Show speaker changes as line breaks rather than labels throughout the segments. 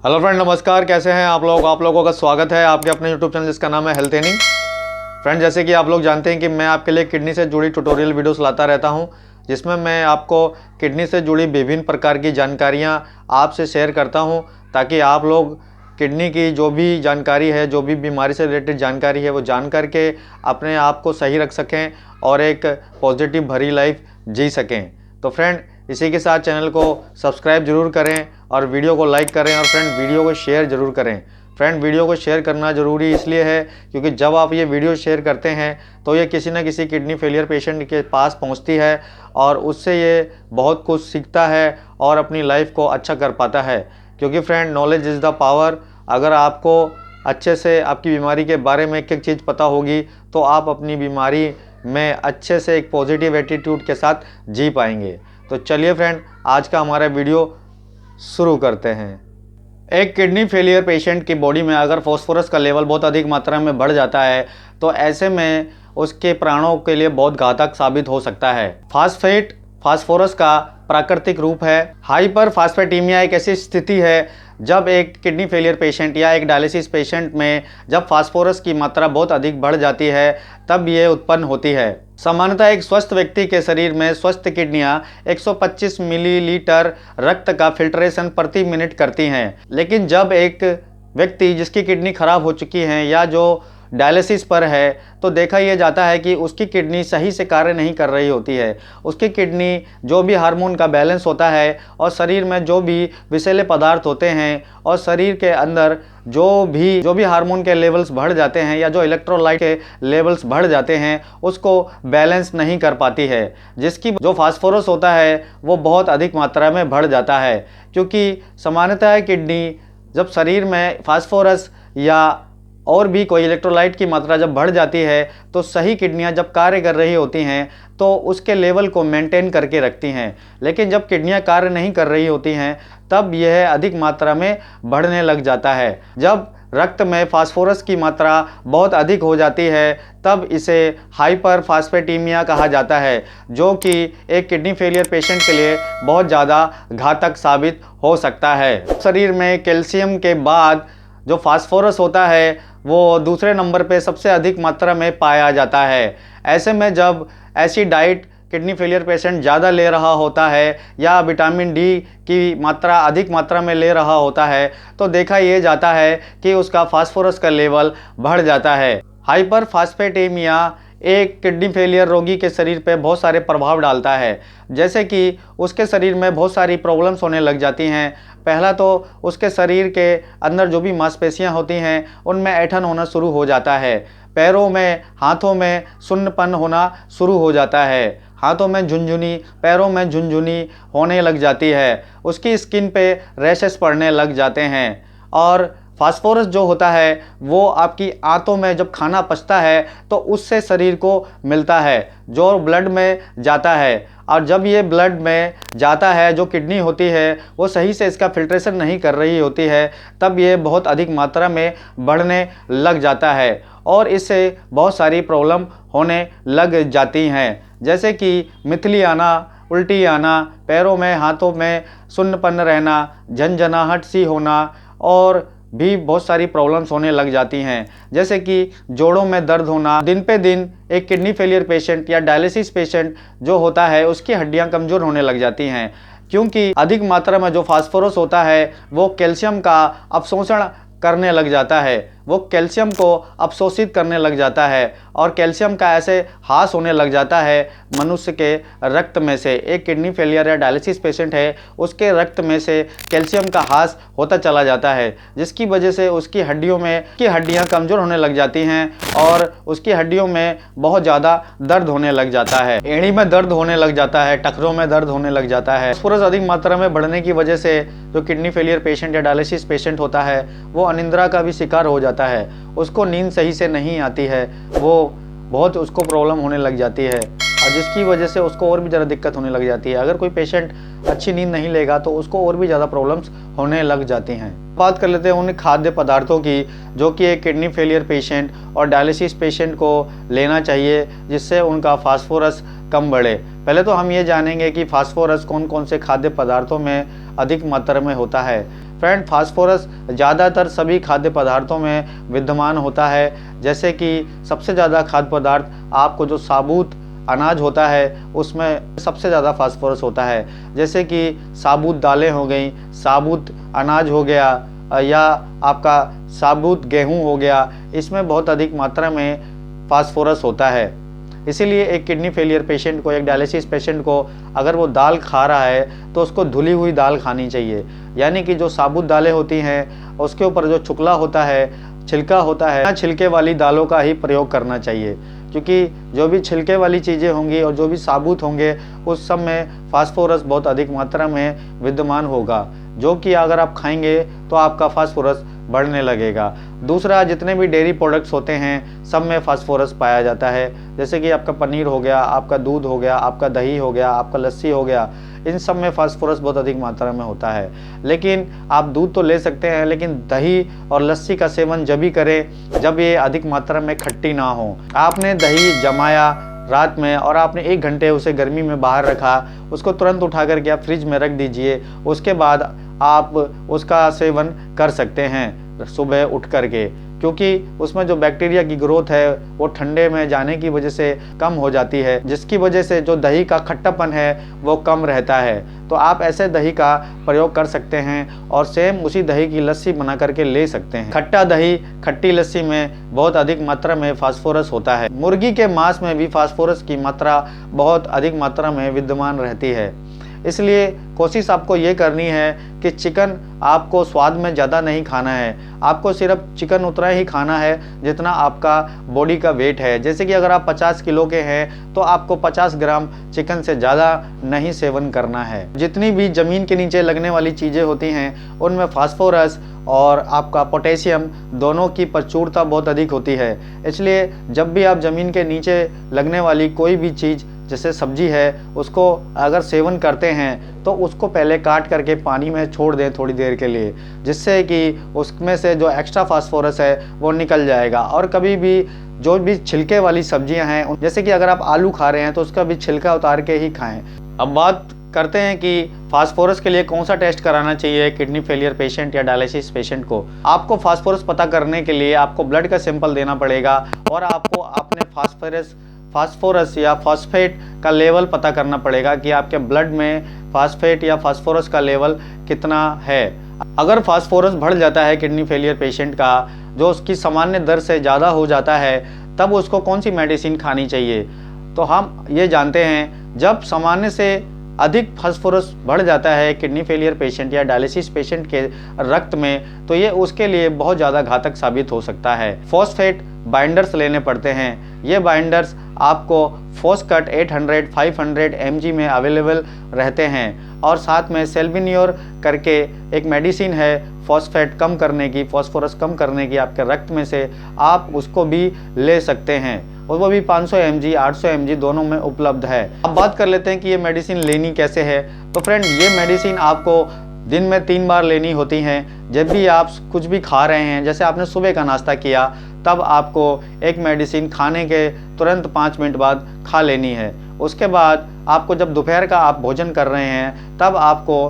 Hello friend, नमस्कार। कैसे हैं आप लोग? आप लोगों का स्वागत है आपके अपने यूट्यूब चैनल जिसका नाम है हेल्थ एनी। फ्रेंड, जैसे कि आप लोग जानते हैं कि मैं आपके लिए किडनी से जुड़ी ट्यूटोरियल वीडियोस लाता रहता हूं, जिसमें मैं आपको किडनी से जुड़ी विभिन्न प्रकार की जानकारियां आपसे शेयर करता हूं, ताकि आप लोग किडनी की जो भी जानकारी है, जो भी बीमारी से रिलेटेड जानकारी है, वो जान करके अपने आप को सही रख सकें और एक पॉजिटिव भरी लाइफ जी सकें। तो फ्रेंड, इसी के साथ चैनल को सब्सक्राइब जरूर करें और वीडियो को लाइक करें और फ्रेंड वीडियो को शेयर ज़रूर करें। फ्रेंड, वीडियो को शेयर करना ज़रूरी इसलिए है क्योंकि जब आप ये वीडियो शेयर करते हैं तो ये किसी न किसी किडनी फेलियर पेशेंट के पास पहुंचती है और उससे ये बहुत कुछ सीखता है और अपनी लाइफ को अच्छा कर पाता है। क्योंकि friend, knowledge is the power. अगर आपको अच्छे से आपकी बीमारी के बारे में एक एक चीज़ पता होगी तो आप अपनी बीमारी में अच्छे से एक पॉजिटिव एटीट्यूड के साथ जी पाएंगे। तो चलिए फ्रेंड, आज का हमारा वीडियो शुरू करते हैं। एक किडनी फेलियर पेशेंट की बॉडी में अगर फास्फोरस का लेवल बहुत अधिक मात्रा में बढ़ जाता है तो ऐसे में उसके प्राणों के लिए बहुत घातक साबित हो सकता है। फास्फेट फास्फोरस का प्राकृतिक रूप है। हाइपर फास्फेटीमिया एक ऐसी स्थिति है जब एक किडनी फेलियर पेशेंट या एक डायलिसिस पेशेंट में जब फास्फोरस की मात्रा बहुत अधिक बढ़ जाती है तब ये उत्पन्न होती है। सामान्यतः एक स्वस्थ व्यक्ति के शरीर में स्वस्थ किडनियां 125 मिलीलीटर रक्त का फिल्ट्रेशन प्रति मिनट करती हैं, लेकिन जब एक व्यक्ति जिसकी किडनी खराब हो चुकी है या जो डायलिसिस पर है तो देखा यह जाता है कि उसकी किडनी सही से कार्य नहीं कर रही होती है। उसकी किडनी जो भी हार्मोन का बैलेंस होता है और शरीर में जो भी विषैले पदार्थ होते हैं और शरीर के अंदर जो भी हार्मोन के लेवल्स बढ़ जाते हैं या जो इलेक्ट्रोलाइट के लेवल्स बढ़ जाते हैं उसको बैलेंस नहीं कर पाती है, जिसकी जो फास्फोरस होता है वो बहुत अधिक मात्रा में बढ़ जाता है। क्योंकि सामान्यतः किडनी जब शरीर में फास्फोरस या और भी कोई इलेक्ट्रोलाइट की मात्रा जब बढ़ जाती है तो सही किडनियां जब कार्य कर रही होती हैं तो उसके लेवल को मेंटेन करके रखती हैं, लेकिन जब किडनियां कार्य नहीं कर रही होती हैं तब यह अधिक मात्रा में बढ़ने लग जाता है। जब रक्त में फास्फोरस की मात्रा बहुत अधिक हो जाती है तब इसे हाइपर फास्फेटीमिया कहा जाता है, जो कि एक किडनी फेलियर पेशेंट के लिए बहुत ज़्यादा घातक साबित हो सकता है। शरीर में कैल्शियम के बाद जो फास्फोरस होता है वो दूसरे नंबर पे सबसे अधिक मात्रा में पाया जाता है। ऐसे में जब ऐसी डाइट किडनी फेलियर पेशेंट ज़्यादा ले रहा होता है या विटामिन डी की मात्रा अधिक मात्रा में ले रहा होता है तो देखा यह जाता है कि उसका फास्फोरस का लेवल बढ़ जाता है। हाइपर फास्फेटेमिया एक किडनी फेलियर रोगी के शरीर पे बहुत सारे प्रभाव डालता है, जैसे कि उसके शरीर में बहुत सारी प्रॉब्लम्स होने लग जाती हैं। पहला तो उसके शरीर के अंदर जो भी मांसपेशियां होती हैं उनमें ऐंठन होना शुरू हो जाता है। पैरों में, हाथों में सुन्नपन होना शुरू हो जाता है। हाथों में झुनझुनी, पैरों में झुनझुनी होने लग जाती है। उसकी स्किन पे रैशेस पड़ने लग जाते हैं। और फास्फोरस जो होता है वो आपकी आंतों में जब खाना पचता है तो उससे शरीर को मिलता है, जो ब्लड में जाता है। और जब ये ब्लड में जाता है, जो किडनी होती है वो सही से इसका फिल्ट्रेशन नहीं कर रही होती है, तब ये बहुत अधिक मात्रा में बढ़ने लग जाता है और इससे बहुत सारी प्रॉब्लम होने लग जाती हैं, जैसे कि मिथली आना, उल्टी आना, पैरों में, हाथों में सुन्नपन रहना, झनझनाहट सी होना और भी बहुत सारी प्रॉब्लम्स होने लग जाती हैं, जैसे कि जोड़ों में दर्द होना। दिन पे दिन एक किडनी फेलियर पेशेंट या डायलिसिस पेशेंट जो होता है उसकी हड्डियां कमज़ोर होने लग जाती हैं, क्योंकि अधिक मात्रा में जो फास्फोरस होता है वो कैल्शियम का अवशोषण करने लग जाता है, वो कैल्शियम को अवशोषित करने लग जाता है और कैल्शियम का ऐसे ह्रास होने लग जाता है मनुष्य के रक्त में से। एक किडनी फेलियर या डायलिसिस पेशेंट है उसके रक्त में से कैल्शियम का ह्रास होता चला जाता है, जिसकी वजह से उसकी हड्डियों में की हड्डियां कमज़ोर होने लग जाती हैं और उसकी हड्डियों में बहुत ज़्यादा दर्द होने लग जाता है। एड़ी में दर्द होने लग जाता है, टखरों में दर्द होने लग जाता है। फास्फोरस अधिक मात्रा में बढ़ने की वजह से जो किडनी फेलियर पेशेंट या डायलिसिस पेशेंट होता है वो अनिद्रा का भी शिकार हो जाता है। उसको नींद सही से नहीं आती है, वो बहुत उसको प्रॉब्लम होने लग जाती है और जिसकी वजह से उसको और भी ज़्यादा दिक्कत होने लग जाती है। अगर कोई पेशेंट अच्छी नींद नहीं लेगा तो उसको और भी ज़्यादा प्रॉब्लम्स होने लग जाती हैं। बात कर लेते हैं उन खाद्य पदार्थों की जो कि एक किडनी फेलियर पेशेंट और डायलिसिस पेशेंट को लेना चाहिए, जिससे उनका फास्फोरस कम बढ़े। पहले तो हम ये जानेंगे कि फास्फोरस कौन कौन से खाद्य पदार्थों में अधिक मात्रा में होता है। फ्रेंड, फास्फोरस ज़्यादातर सभी खाद्य पदार्थों में विद्यमान होता है। जैसे कि सबसे ज़्यादा खाद्य पदार्थ आपको जो साबुत अनाज होता है उसमें सबसे ज़्यादा फास्फोरस होता है। जैसे कि साबुत दालें हो गई, साबुत अनाज हो गया या आपका साबुत गेहूं हो गया, इसमें बहुत अधिक मात्रा में फास्फोरस होता है। इसीलिए एक किडनी फेलियर पेशेंट को, एक डायलिसिस पेशेंट को अगर वो दाल खा रहा है तो उसको धुली हुई दाल खानी चाहिए। यानी कि जो साबुत दालें होती हैं उसके ऊपर जो चुकला होता है, छिलका होता है, छिलके वाली दालों का ही प्रयोग करना चाहिए। क्योंकि जो भी छिलके वाली चीज़ें होंगी और जो भी साबुत होंगे उस सब में फास्फोरस बहुत अधिक मात्रा में विद्यमान होगा, जो कि अगर आप खाएंगे तो आपका फास्फोरस बढ़ने लगेगा। दूसरा, जितने भी डेयरी प्रोडक्ट्स होते हैं सब में फास्फोरस पाया जाता है। जैसे कि आपका पनीर हो गया, आपका दूध हो गया, आपका दही हो गया, आपका लस्सी हो गया, इन सब में फास्फोरस बहुत अधिक मात्रा में होता है। लेकिन आप दूध तो ले सकते हैं, लेकिन दही और लस्सी का सेवन जब भी करें जब ये अधिक मात्रा में खट्टी ना हो। आपने दही जमाया रात में और आपने 1 घंटे उसे गर्मी में बाहर रखा, उसको तुरंत उठा करके आप फ्रिज में रख दीजिए। उसके बाद आप उसका सेवन कर सकते हैं सुबह उठ करके, क्योंकि उसमें जो बैक्टीरिया की ग्रोथ है वो ठंडे में जाने की वजह से कम हो जाती है, जिसकी वजह से जो दही का खट्टापन है वो कम रहता है। तो आप ऐसे दही का प्रयोग कर सकते हैं और सेम उसी दही की लस्सी बना करके ले सकते हैं। खट्टा दही, खट्टी लस्सी में बहुत अधिक मात्रा में फास्फोरस होता है। मुर्गी के मांस में भी फास्फोरस की मात्रा बहुत अधिक मात्रा में विद्यमान रहती है। इसलिए कोशिश आपको ये करनी है कि चिकन आपको स्वाद में ज़्यादा नहीं खाना है, आपको सिर्फ चिकन उतना ही खाना है जितना आपका बॉडी का वेट है। जैसे कि अगर आप 50 किलो के हैं तो आपको 50 ग्राम चिकन से ज़्यादा नहीं सेवन करना है। जितनी भी ज़मीन के नीचे लगने वाली चीज़ें होती हैं उनमें फास्फोरस और आपका पोटेशियम दोनों की प्रचुरता बहुत अधिक होती है। इसलिए जब भी आप ज़मीन के नीचे लगने वाली कोई भी चीज़ जैसे सब्जी है उसको अगर सेवन करते हैं तो उसको पहले काट करके पानी में छोड़ दें थोड़ी देर के लिए, जिससे कि उसमें से जो एक्स्ट्रा फास्फोरस है वो निकल जाएगा। और कभी भी जो भी छिलके वाली सब्जियां हैं, जैसे कि अगर आप आलू खा रहे हैं तो उसका भी छिलका उतार के ही खाएं। अब बात करते हैं कि फास्फोरस के लिए कौन सा टेस्ट कराना चाहिए किडनी फेलियर पेशेंट या डायलिसिस पेशेंट को। आपको फास्फोरस पता करने के लिए आपको ब्लड का सैंपल देना पड़ेगा और आपको अपने फास्फोरस या फॉस्फेट का लेवल पता करना पड़ेगा कि आपके ब्लड में फास्फेट या फास्फोरस का लेवल कितना है। अगर फास्फोरस बढ़ जाता है किडनी फेलियर पेशेंट का, जो उसकी सामान्य दर से ज़्यादा हो जाता है, तब उसको कौन सी मेडिसिन खानी चाहिए। तो हम ये जानते हैं जब सामान्य से अधिक फास्फोरस बढ़ जाता है किडनी फेलियर पेशेंट या डायलिसिस पेशेंट के रक्त में, तो ये उसके लिए बहुत ज़्यादा घातक साबित हो सकता है। फॉस्फेट बाइंडर्स लेने पड़ते हैं। ये बाइंडर्स आपको फोस्कट 800-500 mg में अवेलेबल रहते हैं। और साथ में सेल्बिन्योर करके एक मेडिसिन है फॉस्फेट कम करने की, फास्फोरस कम करने की आपके रक्त में से, आप उसको भी ले सकते हैं और वो भी 500 mg 800 mg दोनों में उपलब्ध है। अब बात कर लेते हैं कि ये मेडिसिन लेनी कैसे है। तो फ्रेंड, ये मेडिसिन आपको दिन में 3 बार लेनी होती हैं। जब भी आप कुछ भी खा रहे हैं, जैसे आपने सुबह का नाश्ता किया, तब आपको एक मेडिसिन खाने के तुरंत 5 मिनट बाद खा लेनी है। उसके बाद आपको जब दोपहर का आप भोजन कर रहे हैं तब आपको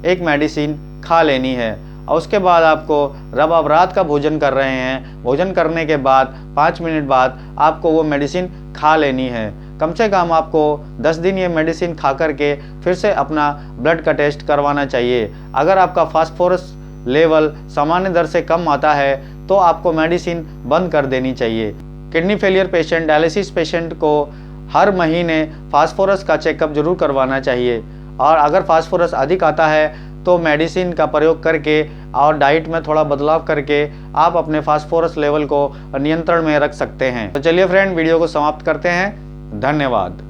एक मेडिसिन खा लेनी है। और उसके बाद आपको जब आप रात का भोजन कर रहे हैं, भोजन करने के बाद 5 मिनट बाद आपको वो मेडिसिन खा लेनी है। कम से कम आपको 10 दिन ये मेडिसिन खा करके फिर से अपना ब्लड का टेस्ट करवाना चाहिए। अगर आपका फास्फोरस लेवल सामान्य दर से कम आता है तो आपको मेडिसिन बंद कर देनी चाहिए। Kidney failure patient, dialysis patient को हर महीने फास्फोरस का चेकअप जरूर करवाना चाहिए। और अगर फास्फोरस अधिक आता है तो मेडिसिन का प्रयोग करके और डाइट में थोड़ा बदलाव करके आप अपने फास्फोरस लेवल को नियंत्रण में रख सकते हैं। तो चलिए फ्रेंड, वीडियो को समाप्त करते हैं। धन्यवाद।